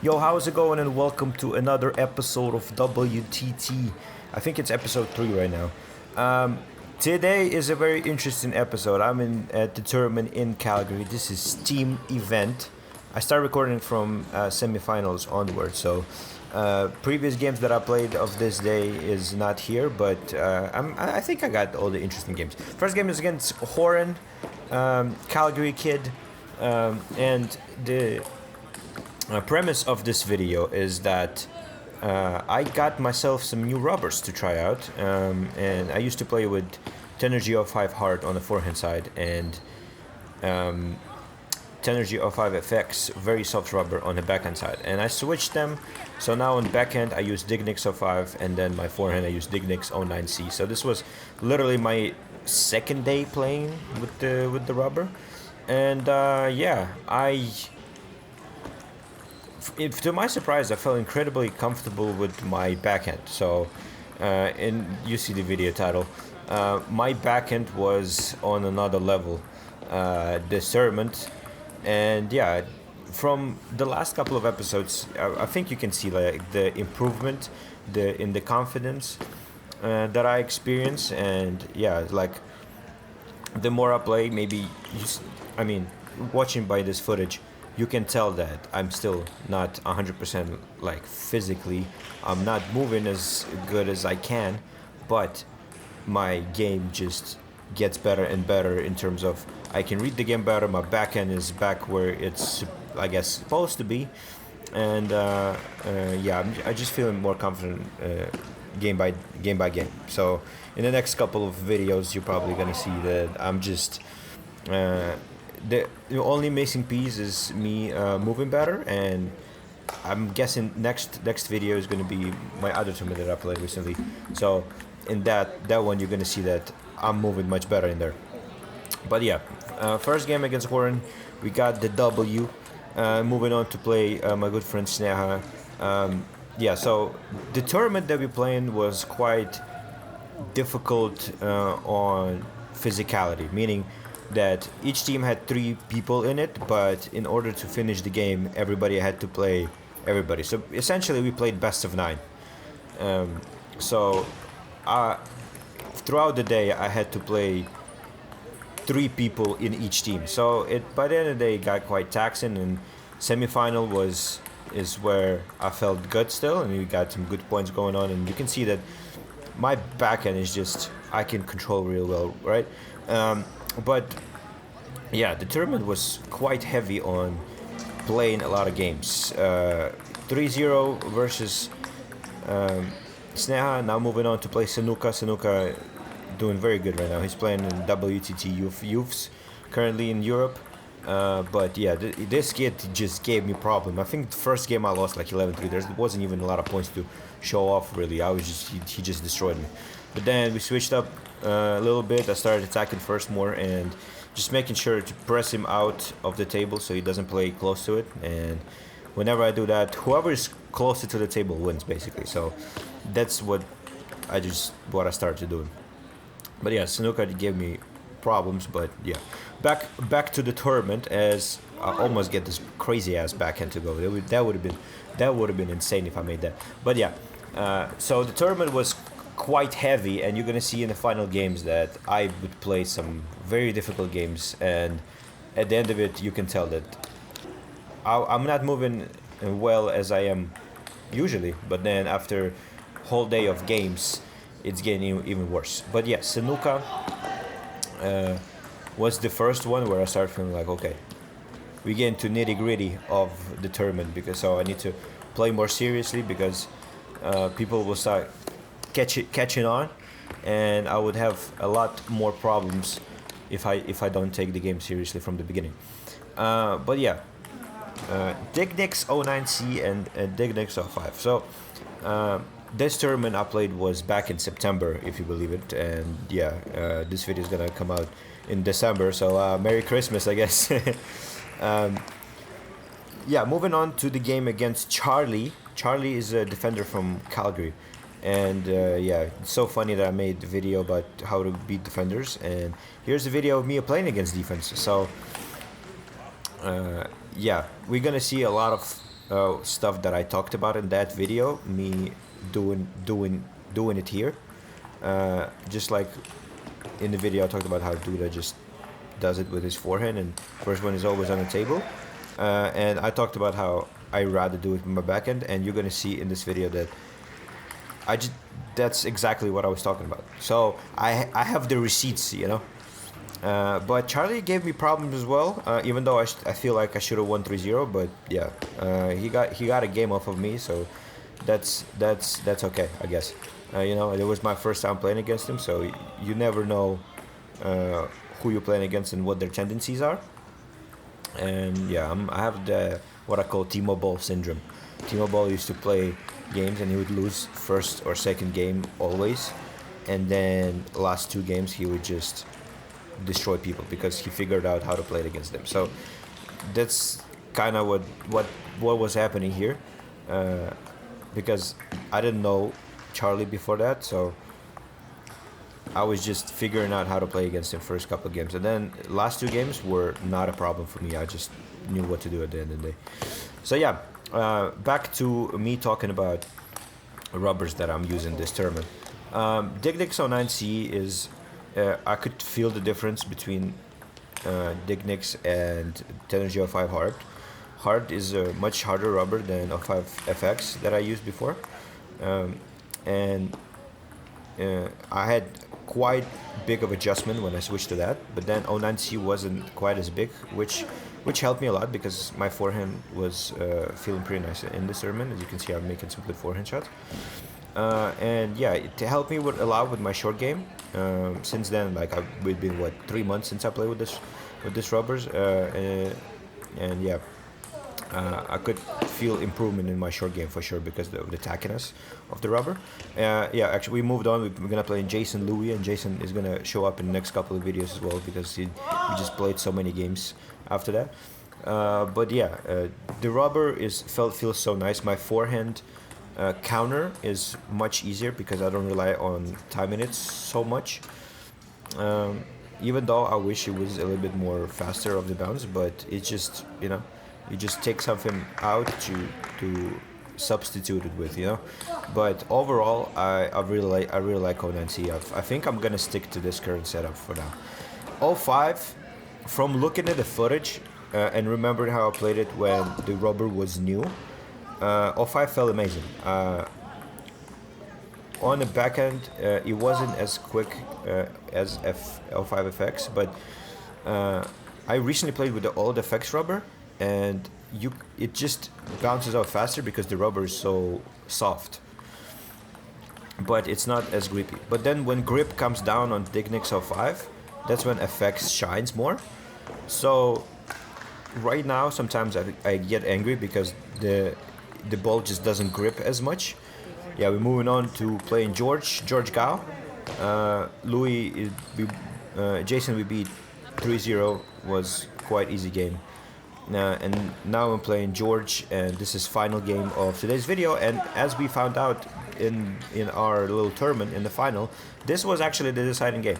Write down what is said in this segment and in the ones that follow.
Yo, how's it going? And welcome to another episode of WTT. I think it's episode 3 right now. Today is a very interesting episode. I'm at the tournament in Calgary. This is team event. I start recording from semifinals onward. So previous games that I played of this day is not here, but I think I got all the interesting games. First game is against Horan, Calgary kid, and the premise of this video is that I got myself some new rubbers to try out, and I used to play with Tenergy 05 hard on the forehand side and Tenergy 05 FX very soft rubber on the backhand side, and I switched them. So now on backhand I use Dignix 05, and then my forehand I use Dignix 09C. So this was literally my second day playing with the rubber, and to my surprise, I felt incredibly comfortable with my backhand. So, you see the video title. My backhand was on another level this tournament, and yeah, from the last couple of episodes, I think you can see like the improvement, in the confidence that I experience, and yeah, like the more I play, watching by this footage, you can tell that I'm still not 100% like physically. I'm not moving as good as I can, but my game just gets better and better in terms of I can read the game better. My backhand is back where it's, I guess, supposed to be, and I just feeling more confident game by game. So in the next couple of videos, you're probably gonna see that I'm just. The only missing piece is me moving better, and I'm guessing next video is going to be my other tournament that I played recently. So in that one, you're going to see that I'm moving much better in there. But yeah, first game against Warren, we got the W. Moving on to play my good friend Sneha. So the tournament that we playing was quite difficult on physicality, meaning that each team had 3 people in it, but in order to finish the game, everybody had to play everybody. So essentially, we played best of 9. Throughout the day, I had to play 3 people in each team. So by the end of the day, it got quite taxing, and semifinal is where I felt good still, and we got some good points going on, and you can see that my backhand is just, I can control real well, right? But yeah, the tournament was quite heavy on playing a lot of games. 3-0 versus Sneha. Now moving on to play Sinuka. Sinuka doing very good right now. He's playing in WTT Youths currently in Europe. But yeah, this kid just gave me problem. I think the first game I lost like 11-3. There wasn't even a lot of points to show off really. He just destroyed me. But then we switched up a little bit. I started attacking first more and just making sure to press him out of the table so he doesn't play close to it. And whenever I do that, whoever is closer to the table wins basically. So that's what I started doing. But yeah, Sinuka gave me problems. But yeah, back to the tournament, as I almost get this crazy ass backhand to go. That would have been insane if I made that. But yeah, so the tournament was quite heavy, and you're gonna see in the final games that I would play some very difficult games, and at the end of it you can tell that I'm not moving well as I am usually, but then after whole day of games it's getting even worse. But yeah, Sinuka was the first one where I started feeling like, okay, we get into nitty gritty of the tournament, because so I need to play more seriously, because people will start catching on, and I would have a lot more problems if I don't take the game seriously from the beginning. But yeah, Dignix 09C and Dignix 05. So this tournament I played was back in September, if you believe it, and yeah, this video is gonna come out in December. So Merry Christmas, I guess. Moving on to the game against Charlie. Charlie is a defender from Calgary. And it's so funny that I made the video about how to beat defenders, and here's a video of me playing against defense. So we're gonna see a lot of stuff that I talked about in that video, me doing it here. Just like in the video, I talked about how Duda just does it with his forehand, and first one is always on the table. And I talked about how I rather do it with my backhand, and you're gonna see in this video that I just that's exactly what I was talking about. So I have the receipts, you know. But Charlie gave me problems as well, even though I feel like I should have won 3-0. But yeah, he got a game off of me, so that's okay, I guess. You know, it was my first time playing against him, so you never know who you're playing against and what their tendencies are. And yeah, I have the what I call Timo Boll syndrome. Timo Boll used to play games and he would lose first or second game always, and then last two games he would just destroy people because he figured out how to play it against them. So that's kind of what was happening here, because I didn't know Charlie before that, so I was just figuring out how to play against him first couple of games, and then last two games were not a problem for me. I just knew what to do at the end of the day. So yeah, back to me talking about rubbers that I'm using this tournament. Dignix 09C is I could feel the difference between Dignix and Tenergy 05 Hard. Hard is a much harder rubber than 05 FX that I used before, and I had quite big of adjustment when I switched to that, but then 09C wasn't quite as big, which helped me a lot because my forehand was feeling pretty nice in this tournament. As you can see, I'm making some good forehand shots, and yeah, it helped me a lot with my short game. Since then, like it's been 3 months since I played with this rubbers, and yeah. I could feel improvement in my short game for sure because of the tackiness of the rubber. Yeah, actually we moved on. We're gonna play in Jason Louis, and Jason is gonna show up in the next couple of videos as well because we just played so many games after that. But yeah, the rubber feels so nice. My forehand counter is much easier because I don't rely on timing it so much. Even though I wish it was a little bit more faster of the bounce, but it's just, you know, you just take something out to substitute it with, you know. But overall, I really like 09C. I think I'm gonna stick to this current setup for now. 05, from looking at the footage and remembering how I played it when the rubber was new, 05 felt amazing. On the backhand, it wasn't as quick as 05 FX, but I recently played with the old FX rubber, and it just bounces out faster because the rubber is so soft, but it's not as grippy. But then when grip comes down on Dignix 05, that's when FX shines more. So right now sometimes I get angry because the ball just doesn't grip as much. Yeah, we're moving on to playing George Gao. Jason we beat 3-0, was quite easy game. And now I'm playing George, and this is final game of today's video. And as we found out in our little tournament in the final, this was actually the deciding game.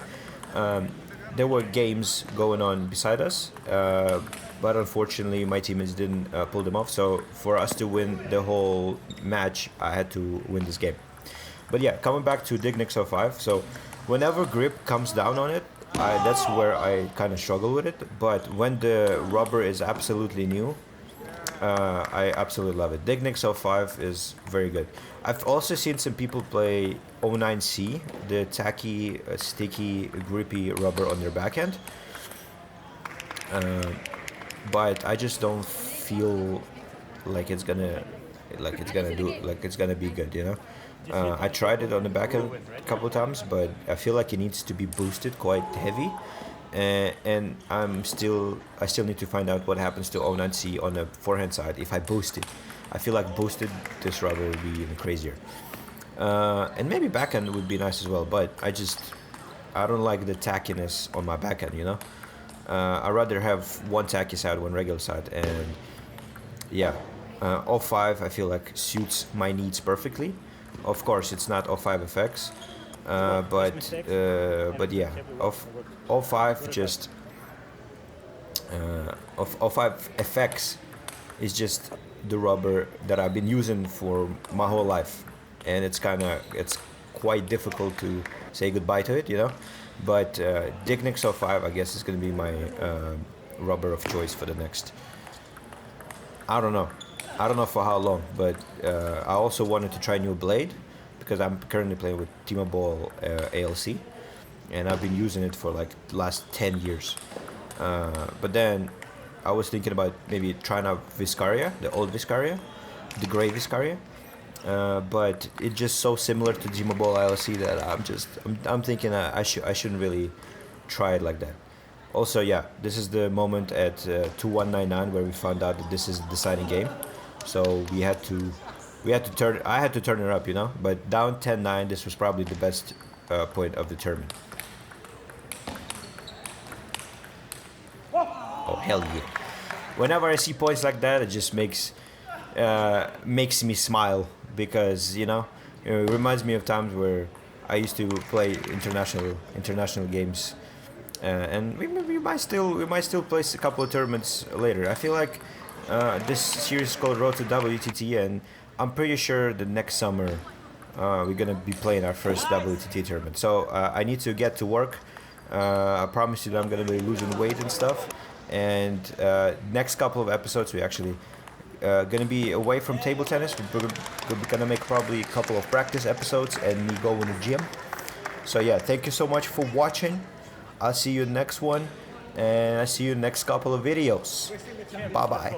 There were games going on beside us, but unfortunately my teammates didn't pull them off. So for us to win the whole match, I had to win this game. But yeah, coming back to Dignix 05, so whenever grip comes down on it, that's where I kind of struggle with it. But when the rubber is absolutely new, I absolutely love it. Dignix 05 is very good. I've also seen some people play 09C, the tacky, sticky, grippy rubber on their backhand. But I just don't feel like it's gonna be good, you know. I tried it on the backhand a couple of times, but I feel like it needs to be boosted quite heavy, and I still need to find out what happens to 09C on the forehand side if I boost it. I feel like boosted this rubber would be even crazier, and maybe backhand would be nice as well. But I don't like the tackiness on my backhand, you know. I'd rather have one tacky side, one regular side, and yeah, 05 I feel like suits my needs perfectly. Of course, it's not 05 FX, but yeah, 05 just 05 FX is just the rubber that I've been using for my whole life, and it's quite difficult to say goodbye to it, you know. But Dicknix 05, I guess, is going to be my rubber of choice for the next. I don't know. I don't know for how long, but I also wanted to try new blade because I'm currently playing with T-Mobile ALC, and I've been using it for like the last 10 years. But then I was thinking about maybe trying out Viscaria, the old Viscaria, the gray Viscaria. But it's just so similar to T-Mobile ALC that I'm thinking I shouldn't really try it like that. Also, yeah, this is the moment at 2199 where we found out that this is the deciding game. So we had to turn. I had to turn it up, you know. But down 10-9, this was probably the best point of the tournament. Oh hell yeah! Whenever I see points like that, it just makes me smile because it reminds me of times where I used to play international games, and we might still play a couple of tournaments later. I feel like this series is called Road to WTT, and I'm pretty sure the next summer we're gonna be playing our first WTT tournament. So I need to get to work. I promise you that I'm gonna be losing weight and stuff. And next couple of episodes, we actually gonna be away from table tennis. We're gonna make probably a couple of practice episodes and me go in the gym. So yeah, thank you so much for watching. I'll see you next one, and I see you next couple of videos. Bye bye.